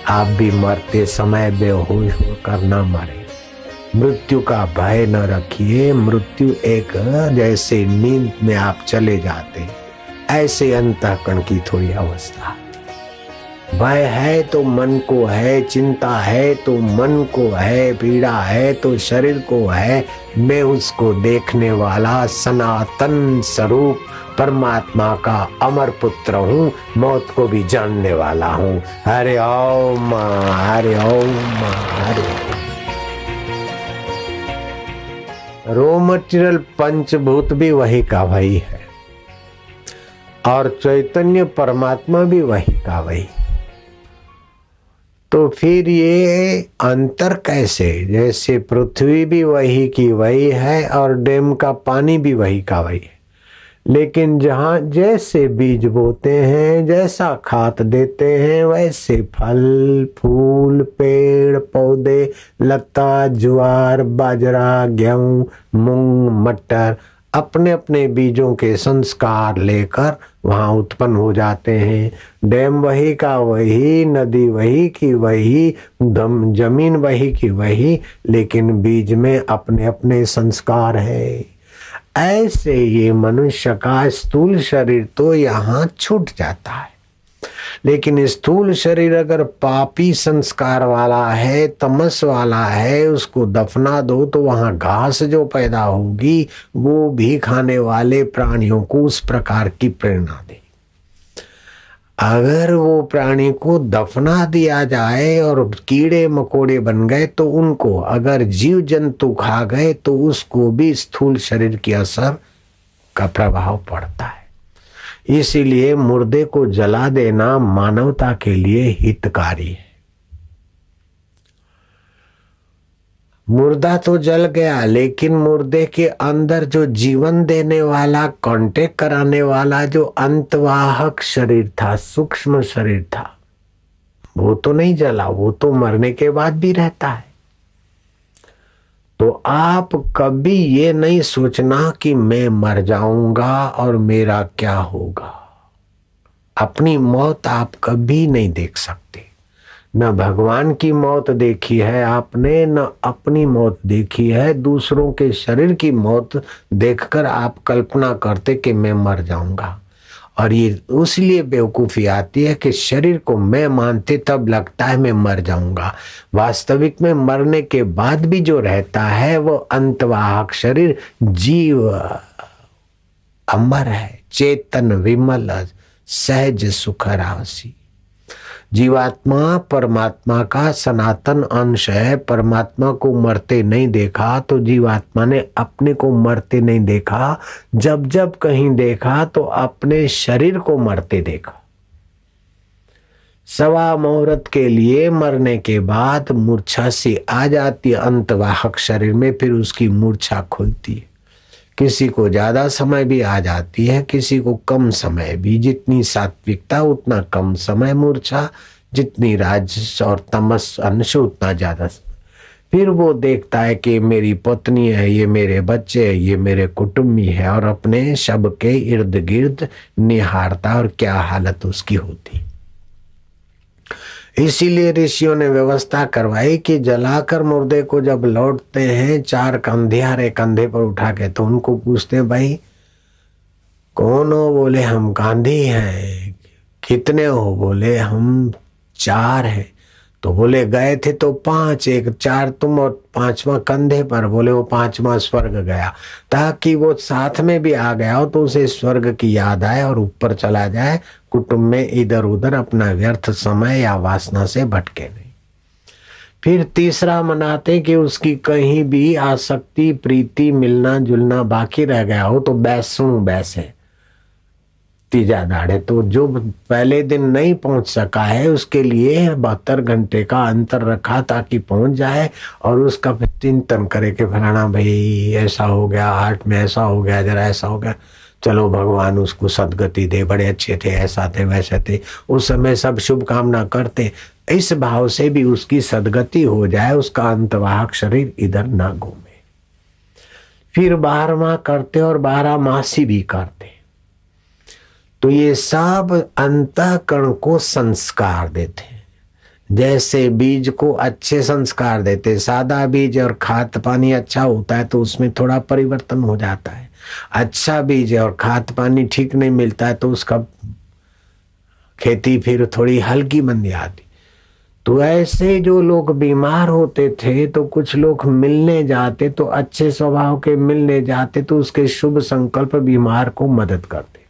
आप भी मरते समय बेहोश होकर न मरे। मृत्यु का भय न रखिए। मृत्यु एक जैसे नींद में आप चले जाते, ऐसे अंतःकरण की थोड़ी अवस्था। भय है तो मन को है, चिंता है तो मन को है, पीड़ा है तो शरीर को है। मैं उसको देखने वाला सनातन स्वरूप परमात्मा का अमर पुत्र हूँ, मौत को भी जानने वाला हूँ। हरि ओम, हरि ओम, हरि ओम। रॉ मटेरियल पंचभूत भी वही का वही है और चैतन्य परमात्मा भी वही का वही। तो फिर ये अंतर कैसे? जैसे पृथ्वी भी वही की वही है और डैम का पानी भी वही का वही है, लेकिन जहाँ जैसे बीज बोते हैं, जैसा खाद देते हैं, वैसे फल फूल पेड़ पौधे लता ज्वार बाजरा गेहूं मूंग मटर अपने अपने बीजों के संस्कार लेकर वहाँ उत्पन्न हो जाते हैं। डैम वही का वही, नदी वही की वही, जमीन वही की वही, लेकिन बीज में अपने अपने संस्कार है। ऐसे ये मनुष्य का स्थूल शरीर तो यहाँ छूट जाता है, लेकिन स्थूल शरीर अगर पापी संस्कार वाला है, तमस वाला है, उसको दफना दो तो वहां घास जो पैदा होगी वो भी खाने वाले प्राणियों को उस प्रकार की प्रेरणा दे। अगर वो प्राणी को दफना दिया जाए और कीड़े मकोड़े बन गए तो उनको अगर जीव जंतु खा गए तो उसको भी स्थूल शरीर की असर का प्रभाव पड़ता है। इसीलिए मुर्दे को जला देना मानवता के लिए हितकारी है। मुर्दा तो जल गया, लेकिन मुर्दे के अंदर जो जीवन देने वाला, कांटेक्ट कराने वाला जो अंतवाहक शरीर था, सूक्ष्म शरीर था, वो तो नहीं जला, वो तो मरने के बाद भी रहता है। तो आप कभी ये नहीं सोचना कि मैं मर जाऊंगा और मेरा क्या होगा। अपनी मौत आप कभी नहीं देख सकते। न भगवान की मौत देखी है आपने, न अपनी मौत देखी है। दूसरों के शरीर की मौत देखकर आप कल्पना करते कि मैं मर जाऊंगा, और ये उसलिए बेवकूफ़ी आती है कि शरीर को मैं मानते तब लगता है मैं मर जाऊंगा। वास्तविक में मरने के बाद भी जो रहता है वो अंतवाहक शरीर जीव अमर है, चेतन विमल सहज सुख राशि। जीवात्मा परमात्मा का सनातन अंश है। परमात्मा को मरते नहीं देखा तो जीवात्मा ने अपने को मरते नहीं देखा। जब जब कहीं देखा तो अपने शरीर को मरते देखा। सवा मुहूर्त के लिए मरने के बाद मूर्छा सी आ जाती है अंतवाहक शरीर में, फिर उसकी मूर्छा खुलती है। किसी को ज्यादा समय भी आ जाती है, किसी को कम समय भी। जितनी सात्विकता उतना कम समय मूर्छा, जितनी राजस और तमस अंश उतना ज्यादा। फिर वो देखता है कि मेरी पत्नी है, ये मेरे बच्चे है, ये मेरे कुटुंबी है, और अपने शब के इर्द गिर्द निहारता और क्या हालत उसकी होती। इसीलिए ऋषियों ने व्यवस्था करवाई कि जलाकर मुर्दे को जब लौटते हैं, चार कंधियारे कंधे पर उठा के, तो उनको पूछते हैं भाई कौन हो? बोले हम गांधी हैं। कितने हो? बोले हम 4 हैं। तो बोले गए थे तो 5, एक 4 तुम और 5वां कंधे पर। बोले वो 5वां स्वर्ग गया, ताकि वो साथ में भी आ गया हो तो उसे स्वर्ग की याद आए और ऊपर चला जाए, कुटुंब में इधर उधर अपना व्यर्थ समय या वासना से भटके नहीं। फिर तीसरा मनाते कि उसकी कहीं भी आसक्ति प्रीति मिलना जुलना बाकी रह गया हो तो बैसू बैसे तीजा दाड़े। तो जो पहले दिन नहीं पहुंच सका है उसके लिए 72 घंटे का अंतर रखा ताकि पहुंच जाए, और उसका चिंतन करे कि फलाना भाई ऐसा हो गया, हार्ट में ऐसा हो गया, जरा ऐसा हो गया, चलो भगवान उसको सदगति दे, बड़े अच्छे थे, ऐसा थे वैसे थे। उस समय सब शुभकामना करते, इस भाव से भी उसकी सदगति हो जाए, उसका अंतवाहक शरीर इधर ना घूमे। फिर 12वां करते और 12मासी भी करते। तो ये सब अंतःकरण को संस्कार देते हैं। जैसे बीज को अच्छे संस्कार देते, सादा बीज और खाद पानी अच्छा होता है तो उसमें थोड़ा परिवर्तन हो जाता है। अच्छा बीज और खाद पानी ठीक नहीं मिलता है तो उसका खेती फिर थोड़ी हल्की बन जाती। तो ऐसे जो लोग बीमार होते थे तो कुछ लोग मिलने जाते, तो अच्छे स्वभाव के मिलने जाते तो उसके शुभ संकल्प बीमार को मदद करते।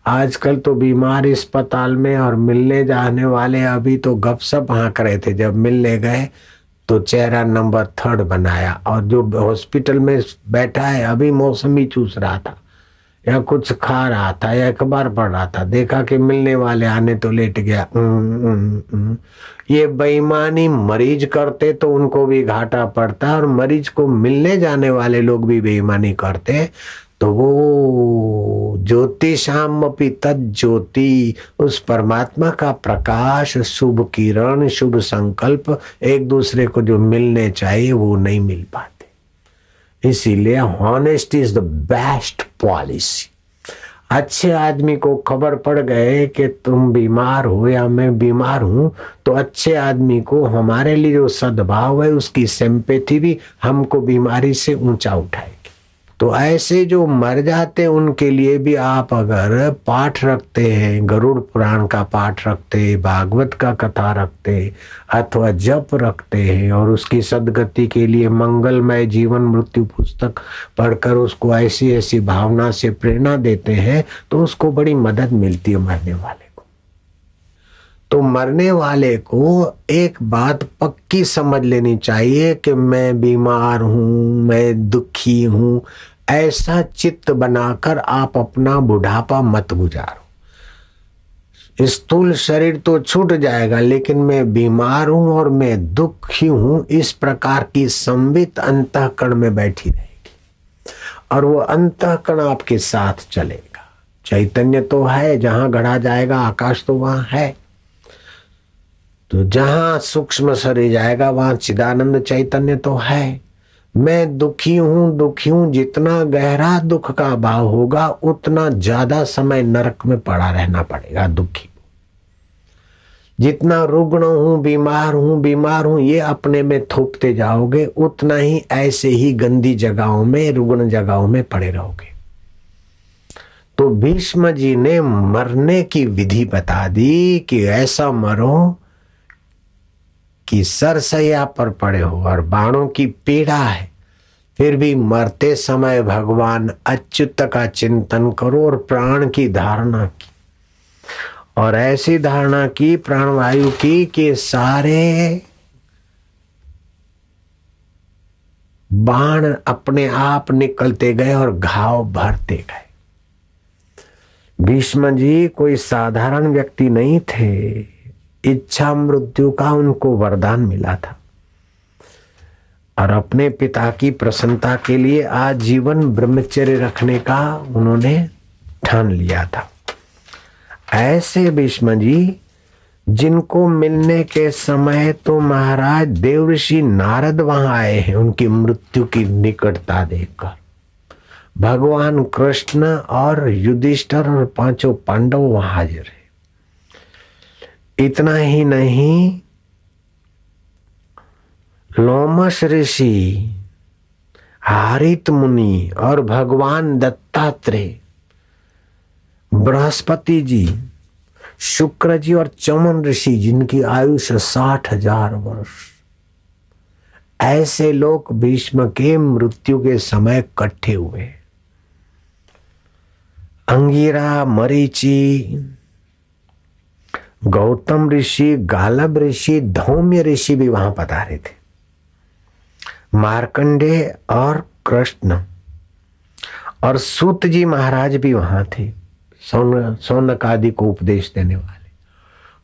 आजकल तो बीमार अस्पताल में और मिलने जाने वाले अभी तो गपशप हाँक रहे थे, जब मिलने गए तो चेहरा नंबर 3 बनाया, और जो हॉस्पिटल में बैठा है अभी मौसमी चूस रहा था या कुछ खा रहा था या अखबार पढ़ रहा था, देखा कि मिलने वाले आने तो लेट गया। ये बेईमानी मरीज करते तो उनको भी घाटा पड़ता, और मरीज को मिलने जाने वाले लोग भी बेईमानी करते तो वो ज्योतिषामपि तज्ज्योति, उस परमात्मा का प्रकाश, शुभ किरण, शुभ संकल्प एक दूसरे को जो मिलने चाहिए वो नहीं मिल पाते। इसीलिए honesty is the best policy. अच्छे आदमी को खबर पड़ गए कि तुम बीमार हो या मैं बीमार हूं, तो अच्छे आदमी को हमारे लिए जो सद्भाव है उसकी सिंपैथी भी हमको बीमारी से ऊंचा उठाएगी। तो ऐसे जो मर जाते उनके लिए भी आप अगर पाठ रखते हैं, गरुड़ पुराण का पाठ रखते, भागवत का कथा रखते अथवा जप रखते हैं और उसकी सदगति के लिए मंगलमय जीवन मृत्यु पुस्तक पढ़कर उसको ऐसी ऐसी भावना से प्रेरणा देते हैं तो उसको बड़ी मदद मिलती है मरने वाले को। तो मरने वाले को एक बात पक्की समझ लेनी चाहिए कि मैं बीमार हूं, मैं दुखी हूं, ऐसा चित्त बनाकर आप अपना बुढ़ापा मत गुजारो। स्थूल शरीर तो छूट जाएगा लेकिन मैं बीमार हूं और मैं दुखी हूं, इस प्रकार की संवित अंतःकरण में बैठी रहेगी और वो अंतःकरण आपके साथ चलेगा। चैतन्य तो है, जहां गढ़ा जाएगा आकाश तो वहां है, तो जहां सूक्ष्म शरीर जाएगा वहां चिदानंद चैतन्य तो है। मैं दुखी हूं, जितना गहरा दुख का भाव होगा उतना ज्यादा समय नरक में पड़ा रहना पड़ेगा दुखी। जितना रुग्ण हूं, बीमार हूं ये अपने में थोपते जाओगे उतना ही ऐसे ही गंदी जगहों में, रुग्ण जगहों में पड़े रहोगे। तो भीष्म जी ने मरने की विधि बता दी कि ऐसा मरो कि सरसैया पर पड़े हो और बाणों की पीड़ा है, फिर भी मरते समय भगवान अच्युत का चिंतन करो और प्राण की धारणा की, और ऐसी धारणा की प्राणवायु की कि सारे बाण अपने आप निकलते गए और घाव भरते गए। भीष्म जी कोई साधारण व्यक्ति नहीं थे, इच्छा मृत्यु का उनको वरदान मिला था और अपने पिता की प्रसन्नता के लिए आजीवन ब्रह्मचर्य रखने का उन्होंने ठान लिया था। ऐसे भीष्म जी जिनको मिलने के समय तो महाराज देवर्षि नारद वहां आए हैं उनकी मृत्यु की निकटता देखकर, भगवान कृष्ण और युधिष्ठिर और 5 पांडव वहां हाजिर है। इतना ही नहीं, लोमश ऋषि, हारित मुनि और भगवान दत्तात्रेय, बृहस्पति जी, शुक्र जी और चमन ऋषि जिनकी आयुष 60,000 वर्ष, ऐसे लोग भीष्म के मृत्यु के समय इकट्ठे हुए। अंगिरा, मरीचि, गौतम ऋषि, गालब ऋषि, धौम्य ऋषि भी वहां पधारे थे, मार्कंडेय और कृष्ण और सूत जी महाराज भी वहां थे, सौनक आदि को उपदेश देने वाले।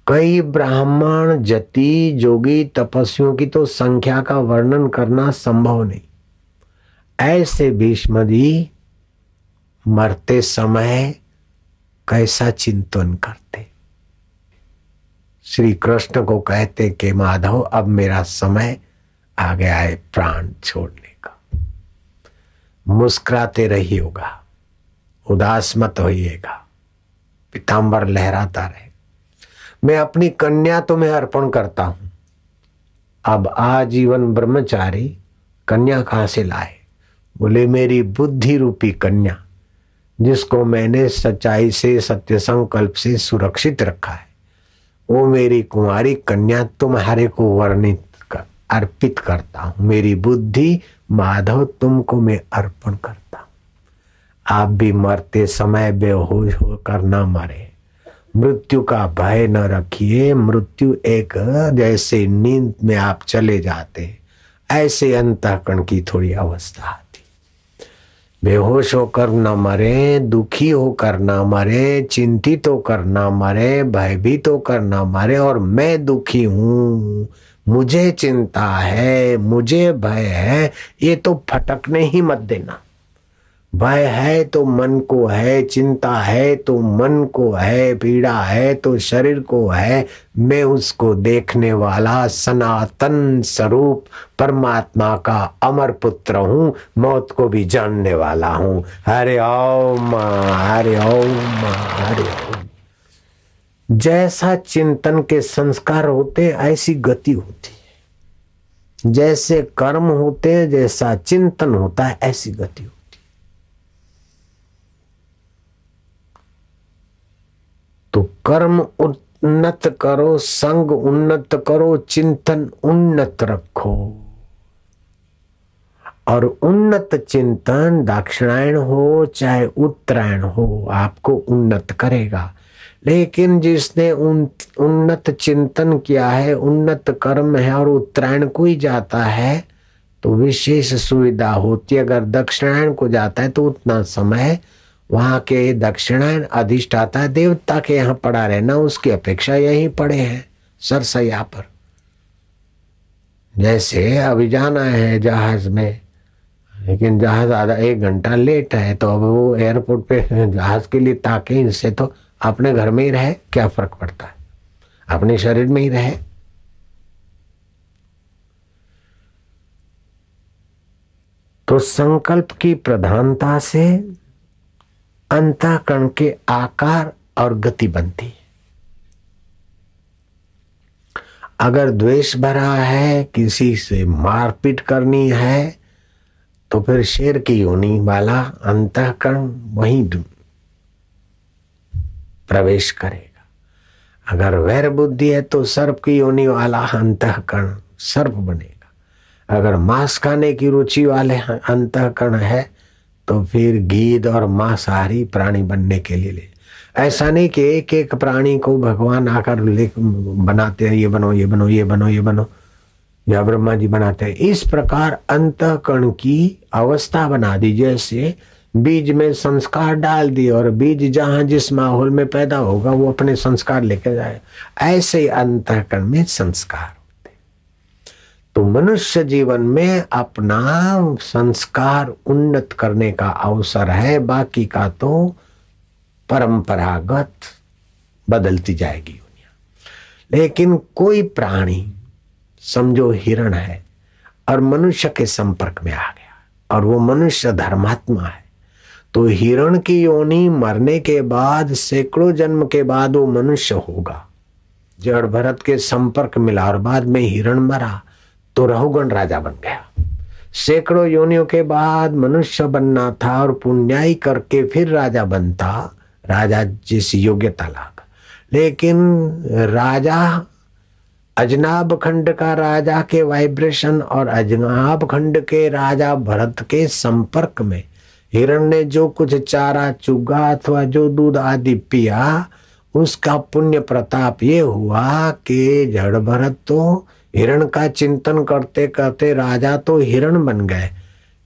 कई ब्राह्मण, जति, जोगी, तपस्वियों की तो संख्या का वर्णन करना संभव नहीं। ऐसे भीष्म जी मरते समय कैसा चिंतन करते। श्री कृष्ण को कहते कि माधव अब मेरा समय आ गया है प्राण छोड़ने का, मुस्कुराते रहिएगा, उदास मत होइएगा, पीतांबर लहराता रहे। मैं अपनी कन्या तुम्हें अर्पण करता हूं, अब आजीवन ब्रह्मचारी कन्या कहाँ से लाए? बोले मेरी बुद्धि रूपी कन्या, जिसको मैंने सच्चाई से सत्य संकल्प से सुरक्षित रखा है, वो मेरी कुंवारी कन्या तुम्हारे को वर्णित कर अर्पित करता हूं। मेरी बुद्धि माधव तुमको मैं अर्पण करता हूं। आप भी मरते समय बेहोश होकर न मरे, मृत्यु का भय न रखिए। मृत्यु एक जैसे नींद में आप चले जाते, ऐसे अंतःकरण की थोड़ी अवस्था आती। बेहोश होकर न मरे, दुखी होकर न मरे, चिंतित होकर न मरे, भयभीत होकर न मरे। और मैं दुखी हूं, मुझे चिंता है, मुझे भय है, ये तो फटकने ही मत देना। भय है तो मन को है, चिंता है तो मन को है, पीड़ा है तो शरीर को है। मैं उसको देखने वाला सनातन स्वरूप परमात्मा का अमर पुत्र हूं, मौत को भी जानने वाला हूं। हरे ओम, हरे ओम, हरे ओम। जैसा चिंतन के संस्कार होते ऐसी गति होती है, जैसे कर्म होते जैसा चिंतन होता है ऐसी गति होती है। तो कर्म उन्नत करो, संग उन्नत करो, चिंतन उन्नत रखो। और उन्नत चिंतन दक्षिणायन हो चाहे उत्तरायण हो आपको उन्नत करेगा। लेकिन जिसने उन्नत चिंतन किया है, उन्नत कर्म है और उत्तरायण को ही जाता है तो विशेष सुविधा होती है। अगर दक्षिणायन को जाता है तो उतना समय वहां के दक्षिणायन अधिष्ठाता देवता के यहाँ पड़ा रहना उसकी अपेक्षा यही पड़े हैं सरसैया पर। जैसे अभी जाना है जहाज में, लेकिन जहाज आधा 1 घंटा लेट है, तो अब वो एयरपोर्ट पे जहाज के लिए ताके, इससे तो अपने घर में ही रहे, क्या फर्क पड़ता है, अपने शरीर में ही रहे। तो संकल्प की प्रधानता से अंतःकरण के आकार और गति बनती है। अगर द्वेष भरा है, किसी से मारपीट करनी है, तो फिर शेर की योनि वाला अंतःकरण वहीं प्रवेश करेगा। अगर वैर बुद्धि है तो सर्प की योनि वाला अंतःकरण सर्प बनेगा। अगर मांस खाने की रुचि वाले अंतःकरण है तो फिर गीध और मांसाहारी प्राणी बनने के लिए ले। ऐसा नहीं कि एक एक प्राणी को भगवान आकर बनाते हैं, ये बनो ये बनो ये बनो ये बनो, या ब्रह्मा जी बनाते हैं। इस प्रकार अंतःकरण की अवस्था बना दी, जैसे बीज में संस्कार डाल दिए और बीज जहां जिस माहौल में पैदा होगा वो अपने संस्कार लेकर जाए। ऐसे ही अंतःकरण में संस्कार होते। तो मनुष्य जीवन में अपना संस्कार उन्नत करने का अवसर है, बाकी का तो परंपरागत बदलती जाएगी दुनिया। लेकिन कोई प्राणी समझो हिरण है और मनुष्य के संपर्क में आ गया और वो मनुष्य धर्मात्मा है, तो हिरण की योनि मरने के बाद सैकड़ों जन्म के बाद वो मनुष्य होगा। जड़ भरत के संपर्क मिला और बाद में हिरण मरा तो रहुगण राजा बन गया। सैकड़ों योनियों के बाद मनुष्य बनना था और पुण्याई करके फिर राजा बनता, राजा जिस योग्यता लागा। लेकिन राजा अजनाब खंड का राजा के वाइब्रेशन और अजनाब खंड के राजा भरत के संपर्क में हिरण ने जो कुछ चारा चुगा अथवा जो दूध आदि पिया, उसका पुण्य प्रताप ये हुआ कि जड़ भरत तो हिरण का चिंतन करते करते राजा तो हिरण बन गए,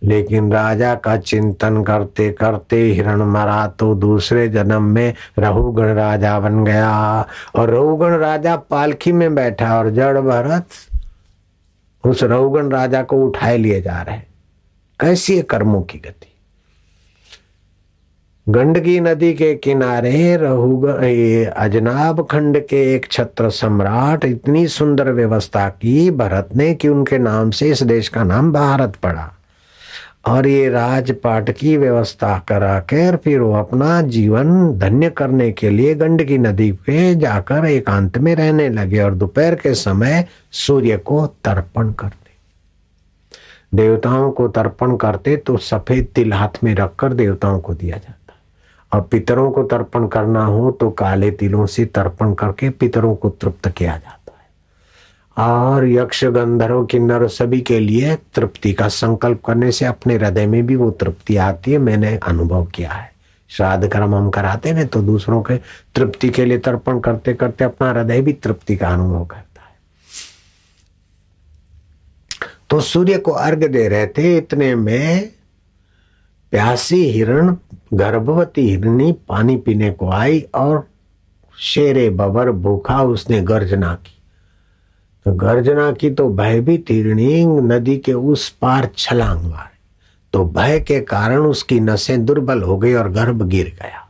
लेकिन राजा का चिंतन करते करते हिरण मरा तो दूसरे जन्म में रहुगण राजा बन गया। और रहुगण राजा पालकी में बैठा और जड़ भरत उस रहुगण राजा को उठाए लिए जा रहे। कैसी है कर्मों की गति। गंडकी नदी के किनारे अजनाब खंड के एक छत्र सम्राट इतनी सुंदर व्यवस्था की भरत ने कि उनके नाम से इस देश का नाम भारत पड़ा। और ये राजपाट की व्यवस्था करा कर फिर वो अपना जीवन धन्य करने के लिए गंडकी नदी पे जाकर एकांत में रहने लगे और दोपहर के समय सूर्य को तर्पण करते। देवताओं को तर्पण करते तो सफेद तिल हाथ में रखकर देवताओं को दिया जाता। और पितरों को तर्पण करना हो तो काले तिलों से तर्पण करके पितरों को तृप्त किया जाता है। और यक्ष गंधर्व किन्नर सभी के लिए तृप्ति का संकल्प करने से अपने हृदय में भी वो तृप्ति आती है। मैंने अनुभव किया है। श्राद्ध कर्म हम कराते हैं तो दूसरों के तृप्ति के लिए तर्पण करते करते अपना हृदय भी तृप्ति का अनुभव करता है। तो सूर्य को अर्घ्य दे रहे थे, इतने में प्यासी हिरण गर्भवती हिरणी पानी पीने को आई और शेरे बबर भूखा उसने गर्जना की। तो गर्जना की तो भयभीत हिरणी नदी के उस पार छलांग मारे तो भय के कारण उसकी नसें दुर्बल हो गई और गर्भ गिर गया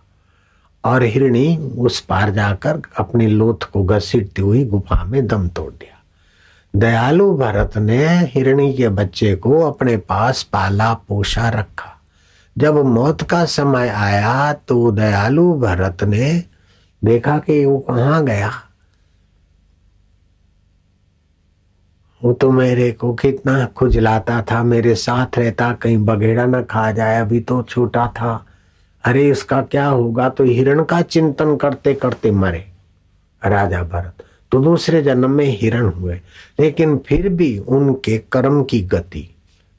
और हिरणी उस पार जाकर अपनी लोथ को घसीटती हुई गुफा में दम तोड़ दिया। दयालु भरत ने हिरणी के बच्चे को अपने पास पाला पोषा रखा। जब मौत का समय आया तो दयालु भरत ने देखा कि वो कहाँ गया। वो तो मेरे को कितना खुजलाता था, मेरे साथ रहता, कहीं बगेड़ा न खा जाए, अभी तो छोटा था, अरे इसका क्या होगा। तो हिरण का चिंतन करते करते मरे राजा भरत। तो दूसरे जन्म में हिरण हुए, लेकिन फिर भी उनके कर्म की गति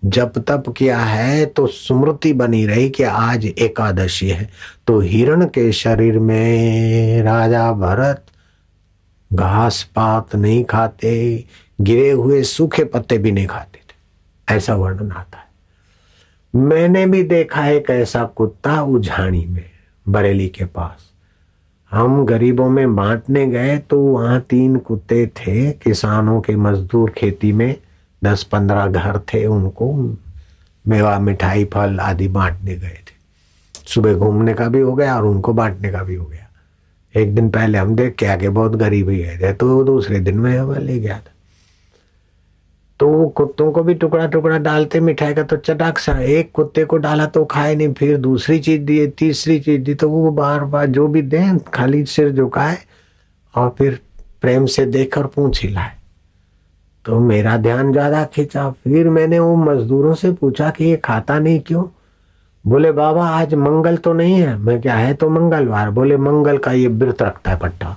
जप तप किया है तो स्मृति बनी रही कि आज एकादशी है। तो हिरण के शरीर में राजा भरत घास पात नहीं खाते, गिरे हुए सूखे पत्ते भी नहीं खाते थे, ऐसा वर्णन आता है। मैंने भी देखा एक ऐसा कुत्ता उझाणी में बरेली के पास। हम गरीबों में बांटने गए तो वहां 3 कुत्ते थे, किसानों के मजदूर, खेती में 10-15 घर थे, उनको मेवा मिठाई फल आदि बांटने गए थे। सुबह घूमने का भी हो गया और उनको बांटने का भी हो गया। एक दिन पहले हम देख के आगे बहुत गरीब ही गए थे तो दूसरे दिन में हमें ले गया था। तो कुत्तों को भी टुकड़ा टुकड़ा डालते मिठाई का, तो चटाक सा एक कुत्ते को डाला तो खाए नहीं, फिर दूसरी चीज दी, तीसरी चीज दी, तो वो बार बार जो भी दें खाली सिर झुकाए और फिर प्रेम से देखकर पूंछ हिलाए। तो मेरा ध्यान ज्यादा खींचा। फिर मैंने वो मजदूरों से पूछा कि ये खाता नहीं क्यों। बोले बाबा आज मंगल तो नहीं है। मैं क्या है तो मंगलवार। बोले मंगल का ये व्रत रखता है पट्टा,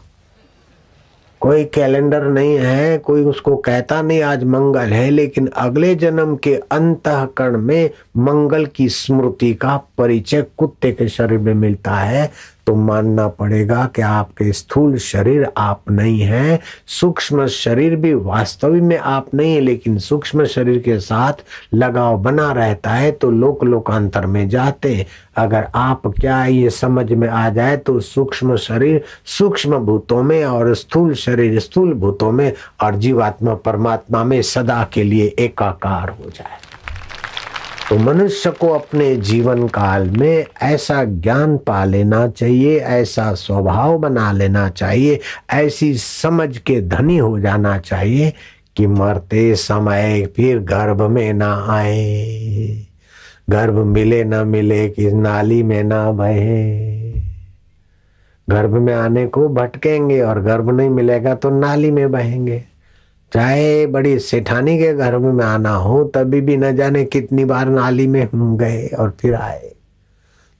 कोई कैलेंडर नहीं है, कोई उसको कहता नहीं आज मंगल है, लेकिन अगले जन्म के अंतःकरण में मंगल की स्मृति का परिचय कुत्ते के शरीर में मिलता है। तो मानना पड़ेगा कि आपके स्थूल शरीर आप नहीं है, सूक्ष्म शरीर भी वास्तविक में आप नहीं है, लेकिन सूक्ष्म शरीर के साथ लगाव बना रहता है तो लोक लोकांतर में जाते। अगर आप क्या ये समझ में आ जाए तो सूक्ष्म शरीर सूक्ष्म भूतों में और स्थूल शरीर स्थूल भूतों में और जीवात्मा परमात्मा में सदा के लिए एकाकार हो जाए। तो मनुष्य को अपने जीवन काल में ऐसा ज्ञान पा लेना चाहिए, ऐसा स्वभाव बना लेना चाहिए, ऐसी समझ के धनी हो जाना चाहिए कि मरते समय फिर गर्भ में ना आए, गर्भ मिले ना मिले कि नाली में ना बहे। गर्भ में आने को भटकेंगे और गर्भ नहीं मिलेगा तो नाली में बहेंगे। चाहे बड़ी सेठानी के गर्भ में आना हो तभी भी न जाने कितनी बार नाली में गए और फिर आए।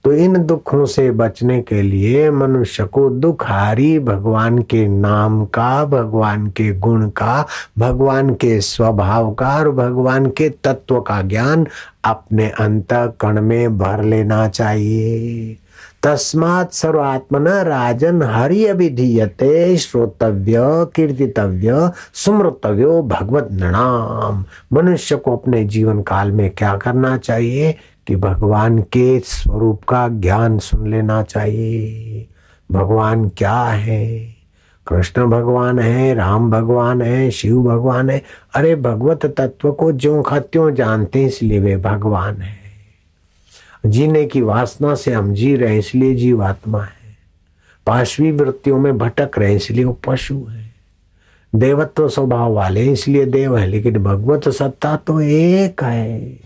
तो इन दुखों से बचने के लिए मनुष्य को दुखहारी भगवान के नाम का, भगवान के गुण का, भगवान के स्वभाव का और भगवान के तत्व का ज्ञान अपने अंतःकरण में भर लेना चाहिए। तस्मात् सर्वात्मन राजन हरि अभिधीयते श्रोतव्य कीर्तितव्य स्मृतव्यो भगवत नाम। मनुष्य को अपने जीवन काल में क्या करना चाहिए कि भगवान के स्वरूप का ज्ञान सुन लेना चाहिए। भगवान क्या है? कृष्ण भगवान है, राम भगवान है, शिव भगवान है। अरे भगवत तत्व को ज्यों का त्यों जानते इसलिए वे भगवान है। जीने की वासना से हम जी रहे इसलिए जीवात्मा है। पाशवी वृत्तियों में भटक रहे इसलिए वो पशु है। देवत्व स्वभाव वाले इसलिए देव है, लेकिन भगवत सत्ता तो एक है।